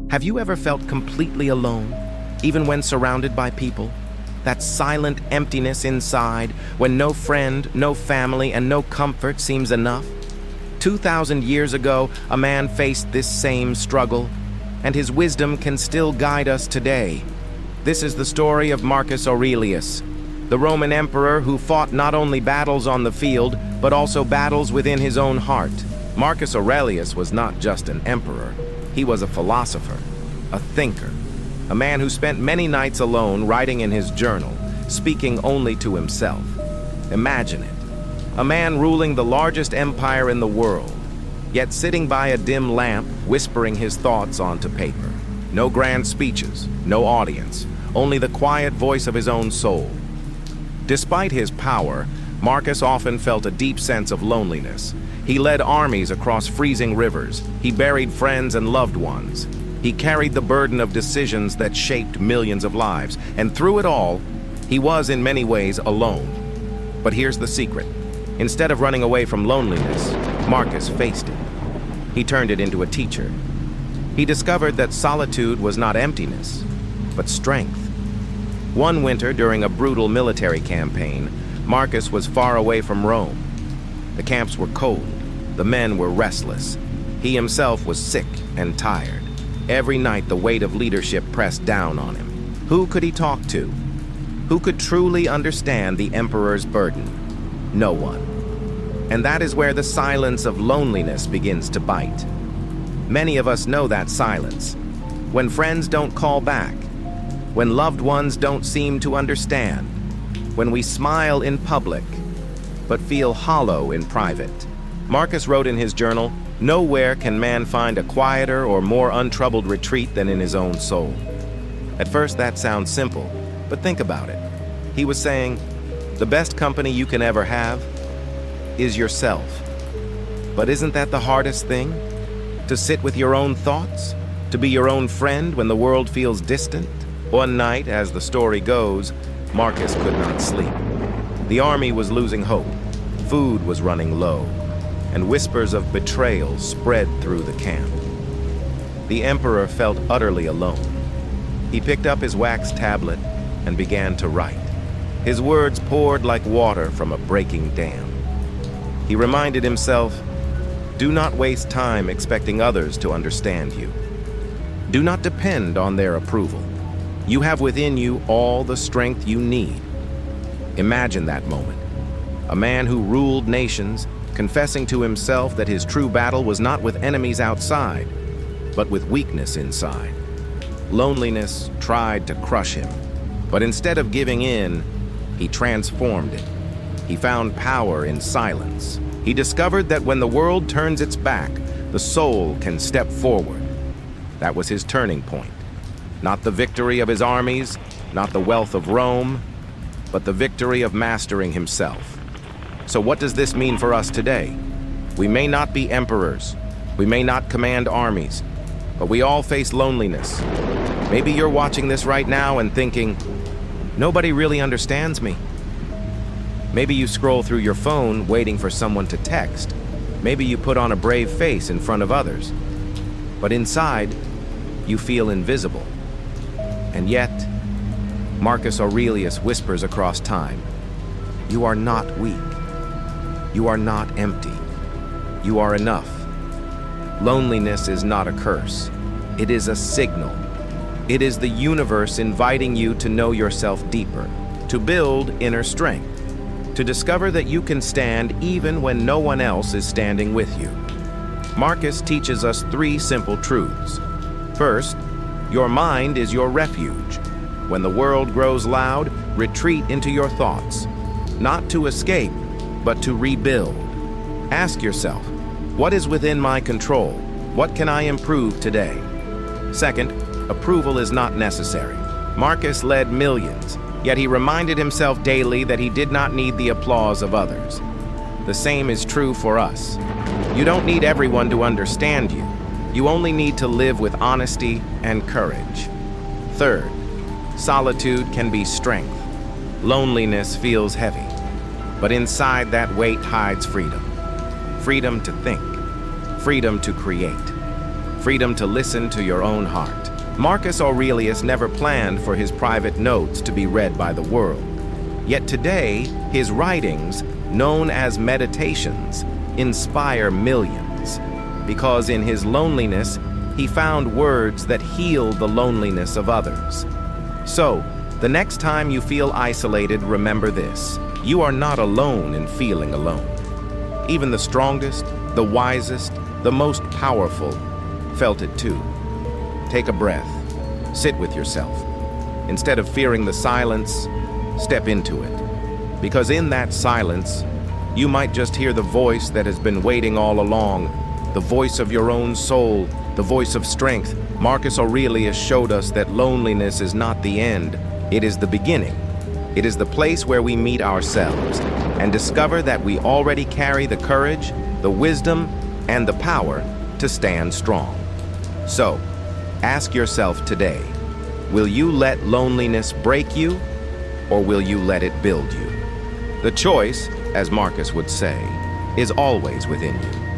Have you ever felt completely alone, even when surrounded by people? That silent emptiness inside, when no friend, no family, and no comfort seems enough? 2,000 years ago, a man faced this same struggle, and his wisdom can still guide us today. This is the story of Marcus Aurelius, the Roman emperor who fought not only battles on the field, but also battles within his own heart. Marcus Aurelius was not just an emperor. He was a philosopher, a thinker, a man who spent many nights alone writing in his journal, speaking only to himself. Imagine it. A man ruling the largest empire in the world, yet sitting by a dim lamp, whispering his thoughts onto paper. No grand speeches, no audience, only the quiet voice of his own soul. Despite his power, Marcus often felt a deep sense of loneliness. He led armies across freezing rivers. He buried friends and loved ones. He carried the burden of decisions that shaped millions of lives. And through it all, he was in many ways alone. But here's the secret. Instead of running away from loneliness, Marcus faced it. He turned it into a teacher. He discovered that solitude was not emptiness, but strength. One winter, during a brutal military campaign, Marcus was far away from Rome. The camps were cold. The men were restless. He himself was sick and tired. Every night the weight of leadership pressed down on him. Who could he talk to? Who could truly understand the emperor's burden? No one. And that is where the silence of loneliness begins to bite. Many of us know that silence. When friends don't call back, when loved ones don't seem to understand, when we smile in public, but feel hollow in private. Marcus wrote in his journal, "Nowhere can man find a quieter or more untroubled retreat than in his own soul." At first that sounds simple, but think about it. He was saying, the best company you can ever have is yourself. But isn't that the hardest thing? To sit with your own thoughts? To be your own friend when the world feels distant? One night, as the story goes, Marcus could not sleep. The army was losing hope. Food was running low, and whispers of betrayal spread through the camp. The emperor felt utterly alone. He picked up his wax tablet and began to write. His words poured like water from a breaking dam. He reminded himself, do not waste time expecting others to understand you. Do not depend on their approval. You have within you all the strength you need. Imagine that moment. A man who ruled nations, confessing to himself that his true battle was not with enemies outside, but with weakness inside. Loneliness tried to crush him, but instead of giving in, he transformed it. He found power in silence. He discovered that when the world turns its back, the soul can step forward. That was his turning point. Not the victory of his armies, not the wealth of Rome, but the victory of mastering himself. So what does this mean for us today? We may not be emperors. We may not command armies, but we all face loneliness. Maybe you're watching this right now and thinking, nobody really understands me. Maybe you scroll through your phone waiting for someone to text. Maybe you put on a brave face in front of others. But inside, you feel invisible. And yet, Marcus Aurelius whispers across time, you are not weak. You are not empty. You are enough. Loneliness is not a curse. It is a signal. It is the universe inviting you to know yourself deeper, to build inner strength, to discover that you can stand even when no one else is standing with you. Marcus teaches us 3 simple truths. First, your mind is your refuge. When the world grows loud, retreat into your thoughts, not to escape, but to rebuild. Ask yourself, what is within my control? What can I improve today? Second, approval is not necessary. Marcus led millions, yet he reminded himself daily that he did not need the applause of others. The same is true for us. You don't need everyone to understand you. You only need to live with honesty and courage. Third, solitude can be strength. Loneliness feels heavy, but inside that weight hides freedom. Freedom to think, freedom to create, freedom to listen to your own heart. Marcus Aurelius never planned for his private notes to be read by the world. Yet today, his writings, known as meditations, inspire millions, because in his loneliness, he found words that heal the loneliness of others. So, the next time you feel isolated, remember this: you are not alone in feeling alone. Even the strongest, the wisest, the most powerful felt it too. Take a breath. Sit with yourself. Instead of fearing the silence, step into it. Because in that silence, you might just hear the voice that has been waiting all along, the voice of your own soul, the voice of strength. Marcus Aurelius showed us that loneliness is not the end, it is the beginning. It is the place where we meet ourselves and discover that we already carry the courage, the wisdom, and the power to stand strong. So, ask yourself today, will you let loneliness break you, or will you let it build you? The choice, as Marcus would say, is always within you.